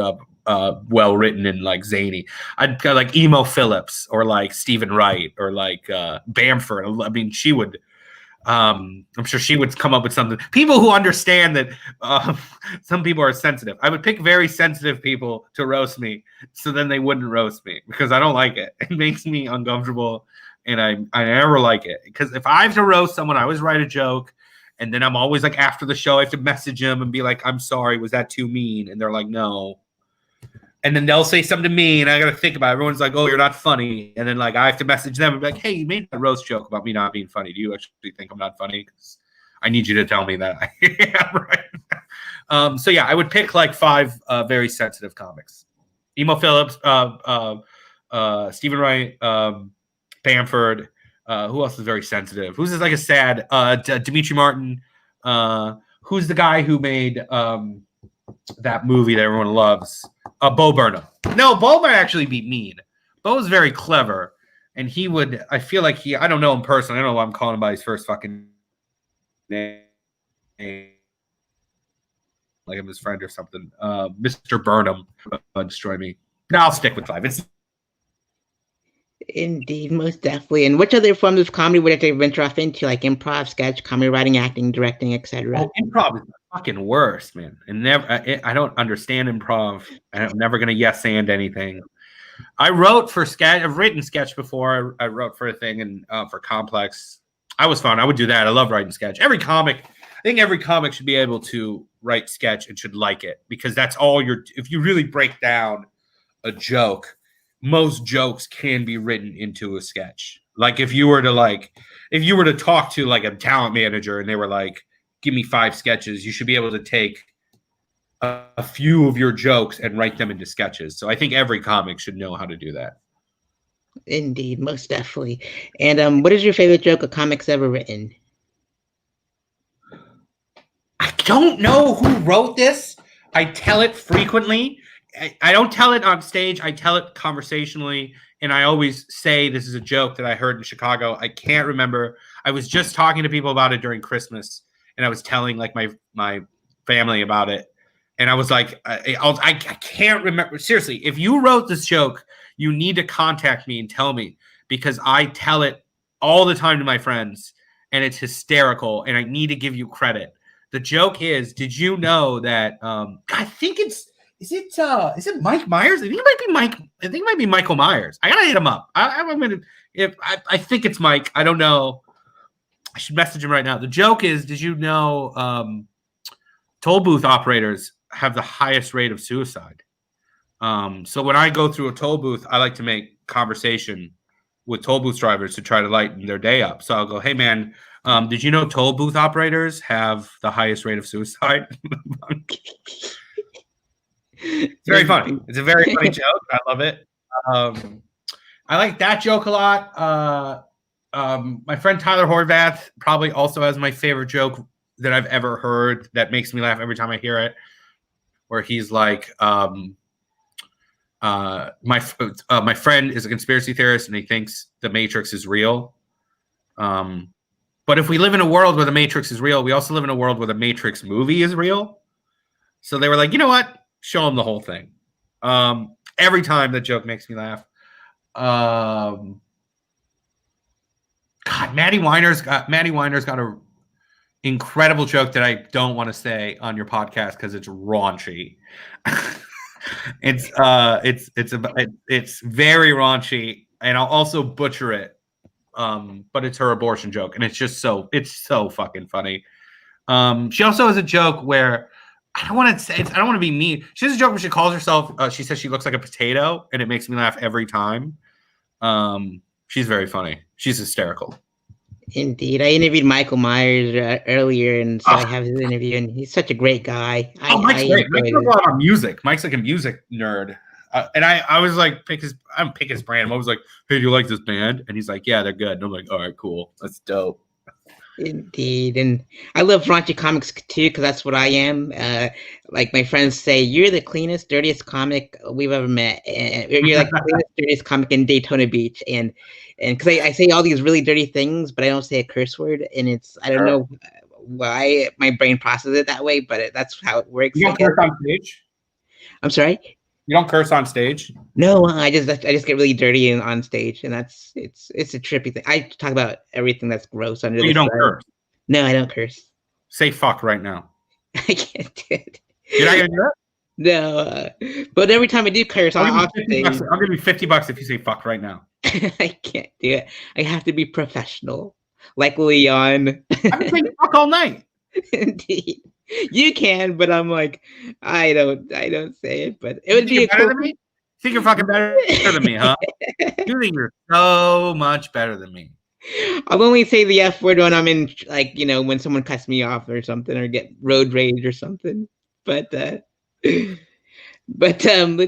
well written and like zany. I'd go like Emo Phillips or like Stephen Wright or like Bamford. I mean, she would. I'm sure she would come up with something. People who understand that some people are sensitive. I would pick very sensitive people to roast me, so then they wouldn't roast me because I don't like it. It makes me uncomfortable, and I never like it. Because if I have to roast someone, I always write a joke, and then I'm always like after the show, I have to message them and be like, "I'm sorry, was that too mean?" And they're like, "No." And then they'll say something to me, and I got to think about it. Everyone's like, "Oh, you're not funny." And then like I have to message them and be like, "Hey, you made a roast joke about me not being funny. Do you actually think I'm not funny? Because I need you to tell me that I am." Right. So yeah, I would pick like 5 very sensitive comics: Emo Phillips, Stephen Wright, Bamford. Who else is very sensitive? Who's like a sad? Dimitri Martin. Who's the guy who made that movie that everyone loves? Bo Burnham. No, Bo might actually be mean. Bo's very clever, and he would. I feel like I don't know him personally. I don't know why I'm calling him by his first fucking name, like I'm his friend or something. Mr. Burnham destroy me. No, I'll stick with 5. It's Indeed, most definitely. And which other forms of comedy would you venture off into, like improv, sketch, comedy writing, acting, directing, etc.? Oh, improv is the fucking worst, man. And I don't understand improv. I'm never gonna yes and anything. I wrote for sketch. I've written sketch before. I wrote for a thing and for Complex. I was fun. I would do that. I love writing sketch. I think every comic should be able to write sketch and should like it because that's all if you really break down a joke, most jokes can be written into a sketch. Like if you were to talk to like a talent manager and they were like, give me 5 sketches, you should be able to take a few of your jokes and write them into sketches. So I think every comic should know how to do that. Indeed, most definitely. And what is your favorite joke a comic's ever written? I don't know who wrote this. I tell it frequently. I don't tell it on stage. I tell it conversationally, and I always say this is a joke that I heard in Chicago. I can't remember. I was just talking to people about it during Christmas, and I was telling like my family about it, and I was like, I can't remember. Seriously, if you wrote this joke, you need to contact me and tell me because I tell it all the time to my friends, and it's hysterical, and I need to give you credit. The joke is, did you know that? I think it's. Is it Mike Myers? I think it might be Mike. I think it might be Michael Myers. I gotta hit him up. I think it's Mike. I don't know. I should message him right now. The joke is, did you know toll booth operators have the highest rate of suicide? So when I go through a toll booth, I like to make conversation with toll booth drivers to try to lighten their day up. So I'll go, hey man, did you know toll booth operators have the highest rate of suicide? It's very funny. It's a very funny joke. I love it. I like that joke a lot. My friend Tyler Horvath probably also has my favorite joke that I've ever heard that makes me laugh every time I hear it, where he's like, My friend is a conspiracy theorist, and he thinks the Matrix is real. But if we live in a world where the Matrix is real, we also live in a world where the Matrix movie is real. So they were like, you know what? Show him the whole thing. Every time that joke makes me laugh. God, Maddie Weiner's got a incredible joke that I don't want to say on your podcast because it's raunchy. It's very raunchy, and I'll also butcher it. But it's her abortion joke, and it's so fucking funny. She also has a joke where I don't want to be mean. She has a joke where she calls herself. She says she looks like a potato, and it makes me laugh every time. She's very funny. She's hysterical. Indeed. I interviewed Michael Myers earlier, and so I have his interview, and he's such a great guy. Mike's great. Mike's a lot of music. Mike's like a music nerd. And I was like, pick his brand. I was like, hey, do you like this band? And he's like, yeah, they're good. And I'm like, all right, cool. That's dope. Indeed. And I love raunchy comics too, because that's what I am. Like my friends say, you're the cleanest, dirtiest comic we've ever met. And you're like the cleanest, dirtiest comic in Daytona Beach. And because I say all these really dirty things, but I don't say a curse word. And I don't know why my brain processes it that way, but that's how it works. You don't curse on stage? I'm sorry? You don't curse on stage? No, I just get really dirty on stage, and it's a trippy thing. I talk about everything that's gross under the sun. You don't curse? No, I don't curse. Say fuck right now. I can't do it. You're not gonna do that? No, but every time I do curse, I'll give you $50 if you say fuck right now. I can't do it. I have to be professional, like Leon. I've been saying fuck all night. Indeed. You can, but I'm like, I don't say it, but it would be better than me. Think you're fucking better than me, huh? You think you're so much better than me. I'll only say the F word when I'm in, like, when someone cuts me off or something, or get road rage or something. But let's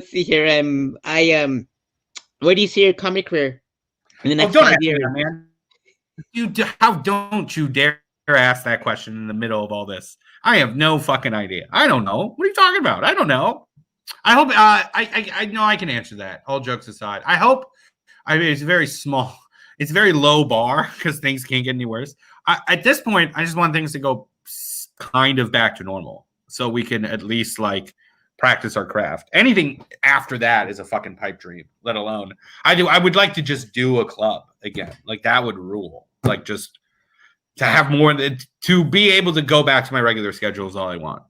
see here. Where do you see your comic career in the next 5 years, man? How don't you dare ask that question in the middle of all this? I have no fucking idea. I don't know. What are you talking about? I don't know. I hope I know I can answer that. All jokes aside, I hope. I mean, it's very small. It's very low bar because things can't get any worse. At this point, I just want things to go kind of back to normal, so we can at least like practice our craft. Anything after that is a fucking pipe dream. Let alone I would like to just do a club again. Like that would rule. Like just to have more, to be able to go back to my regular schedule is all I want.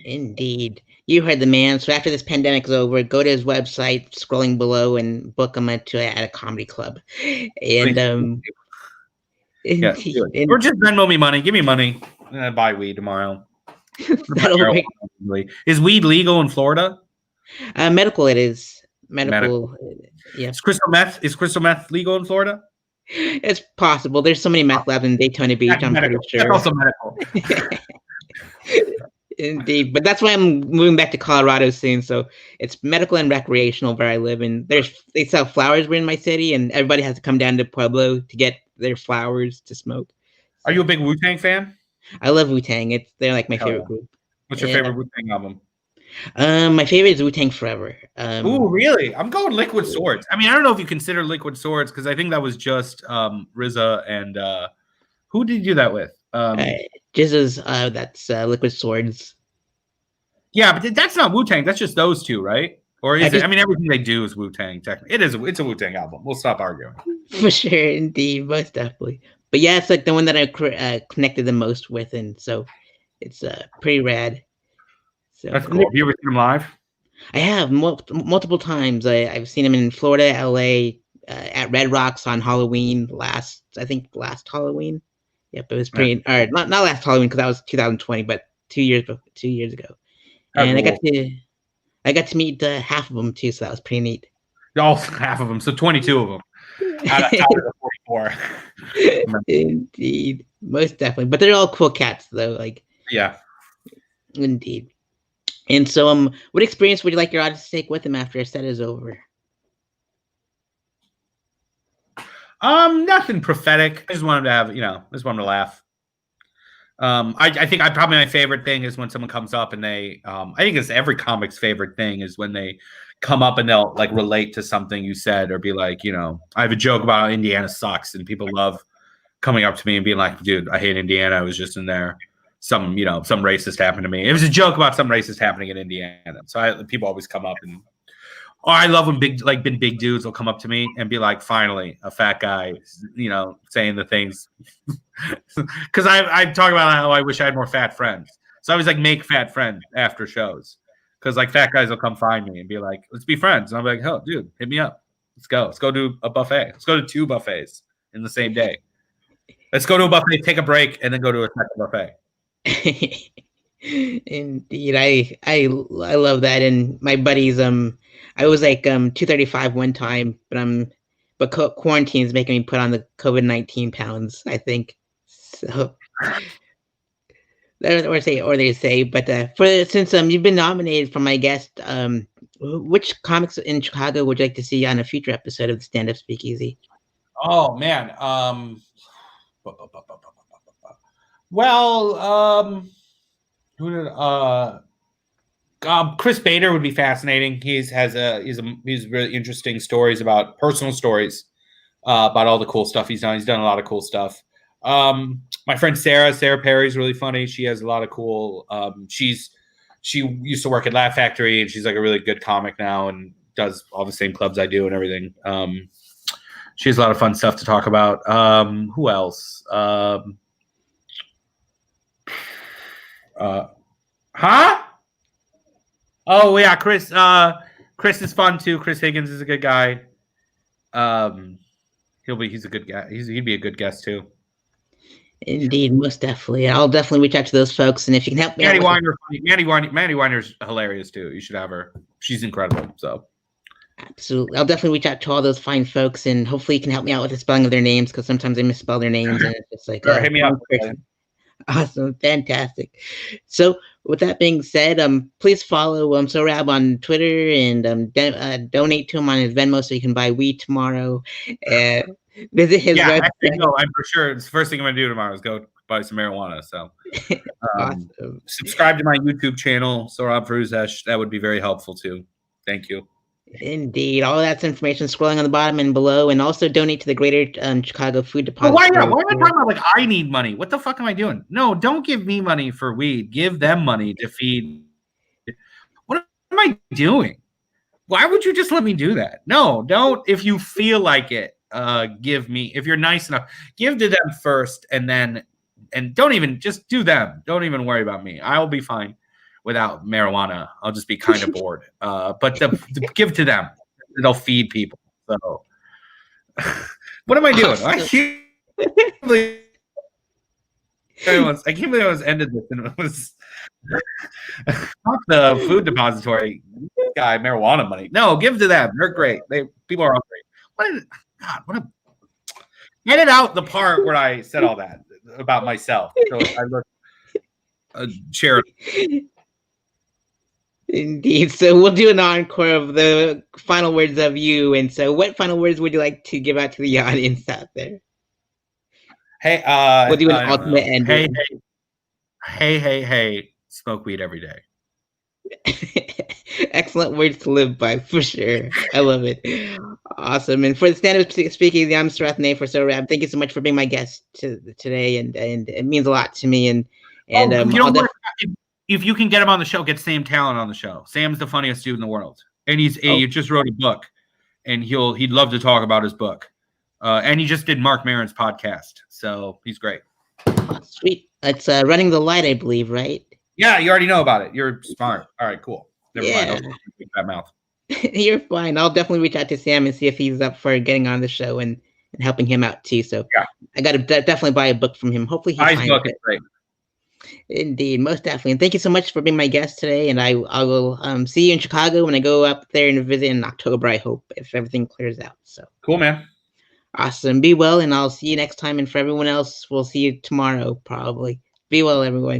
Indeed. You heard the man. So after this pandemic is over, go to his website, scrolling below, and book him at a comedy club. And yeah, or just Venmo me money. Give me money. Buy weed tomorrow. Is weed legal in Florida? Medical, it is. Medical. Yeah. Is crystal meth legal in Florida? It's possible. There's so many meth labs in Daytona Beach. I'm pretty sure. That's also medical. Indeed, but that's why I'm moving back to Colorado soon. So it's medical and recreational where I live, and they sell flowers in my city, and everybody has to come down to Pueblo to get their flowers to smoke. Are you a big Wu-Tang fan? I love Wu-Tang. They're like my favorite group. What's your favorite Wu-Tang album? My favorite is Wu-Tang Forever. Ooh, really? I'm going Liquid Swords. I mean, I don't know if you consider Liquid Swords because I think that was just RZA and who did you do that with? Jizza's that's Liquid Swords. Yeah, but that's not Wu-Tang. That's just those two, right? Or is it? I mean, everything they do is Wu-Tang. Technically, it's a Wu-Tang album. We'll stop arguing. For sure, indeed, most definitely. But yeah, it's like the one that I connected the most with, and so it's pretty rad. So that's cool. Have you ever seen them live? I have multiple times. I've seen them in Florida, LA, at Red Rocks on Halloween last Halloween. Yep, it was pretty. Or not last Halloween because that was 2020, but 2 years ago. And cool. I got to meet half of them too, so that was pretty neat. Oh, half of them, so 22 of them out of the 44. Indeed, most definitely. But they're all cool cats, though. Like, yeah, indeed. And so, what experience would you like your audience to take with them after a set is over? Nothing prophetic. I just want them to have, I just want them to laugh. I think probably my favorite thing is when someone comes up and they, I think it's every comic's favorite thing is when they come up and they'll like relate to something you said or be like, I have a joke about how Indiana sucks, and people love coming up to me and being like, dude, I hate Indiana. I was just in there. Some racist happened to me. It was a joke about some racist happening in Indiana. So people always come up and, I love when big dudes will come up to me and be like, finally, a fat guy, saying the things. Because I talk about how I wish I had more fat friends. So I always like make fat friends after shows. Because like fat guys will come find me and be like, let's be friends. And I'll be like, oh, dude, hit me up. Let's go. Let's go do a buffet. Let's go to 2 buffets in the same day. Let's go to a buffet, take a break, and then go to a second buffet. Indeed, I love that. And my buddies, I was like 235 one time, but quarantine is making me put on the COVID-19 pounds, I think. So, or they say, but since you've been nominated for my guest, which comics in Chicago would you like to see on a future episode of the Stand Up Speakeasy? Oh man, well, Chris Bader would be fascinating. He's really interesting stories about personal stories about all the cool stuff he's done. He's done a lot of cool stuff. My friend Sarah Perry's really funny. She has a lot of cool. She used to work at Laugh Factory, and she's like a really good comic now and does all the same clubs I do and everything. She has a lot of fun stuff to talk about. Who else? Oh yeah, Chris. Chris is fun too. Chris Higgins is a good guy. He's a good guy. He'd be a good guest too. Indeed, most definitely. I'll definitely reach out to those folks, and if you can help me, Maddie Weiner's hilarious too. You should have her. She's incredible. So. Absolutely. I'll definitely reach out to all those fine folks, and hopefully you can help me out with the spelling of their names, because sometimes I misspell their names, and it's just like, hit me up. Awesome. Fantastic. So with that being said, please follow Sohrab on Twitter, and donate to him on his Venmo so you can buy weed tomorrow. Visit his website. Actually, no, I'm for sure. It's the first thing I'm going to do tomorrow is go buy some marijuana. So awesome. Subscribe to my YouTube channel, Sohrab Forouzesh. That would be very helpful too. Thank you. Indeed. All that's information scrolling on the bottom and below, and also donate to the Greater Chicago Food Depository. Why am I talking about like I need money? What the fuck am I doing? No, don't give me money for weed. Give them money to feed. What am I doing? Why would you just let me do that? No, don't. If you feel like it, give me. If you're nice enough, give to them first, and don't even just do them. Don't even worry about me. I'll be fine without marijuana. I'll just be kind of bored. But give to them. They'll feed people. So what am I doing? I can't believe I was ended this, and it was the food depository guy marijuana money. No, give to them. They're great. People are all great. Edit out the part where I said all that about myself. So I look charity. Indeed. So we'll do an encore of the final words of you. And so what final words would you like to give out to the audience out there? Hey, we'll do an ultimate ending. Hey, smoke weed every day. Excellent words to live by, for sure. I love it. Awesome. And for the Stand Up Speakeasy, I'm Sohrab for Sohrab. Thank you so much for being my guest today, and it means a lot to me. And if you can get him on the show, get Sam Talent on the show. Sam's the funniest dude in the world, and he just wrote a book, and he'd love to talk about his book. And he just did Mark Maron's podcast, so he's great. Oh, sweet. It's Running the Light, I believe, right? Yeah, you already know about it. You're smart. All right, cool. Never mind. I'll take that mouth. You're fine. I'll definitely reach out to Sam and see if he's up for getting on the show and helping him out too. So yeah. I got to definitely buy a book from him. Hopefully he finds it. Great. Indeed, most definitely. And thank you so much for being my guest today. And I will see you in Chicago when I go up there and visit in October, I hope, if everything clears out. So cool, man. Awesome. Be well, and I'll see you next time. And for everyone else, we'll see you tomorrow, probably. Be well, everyone.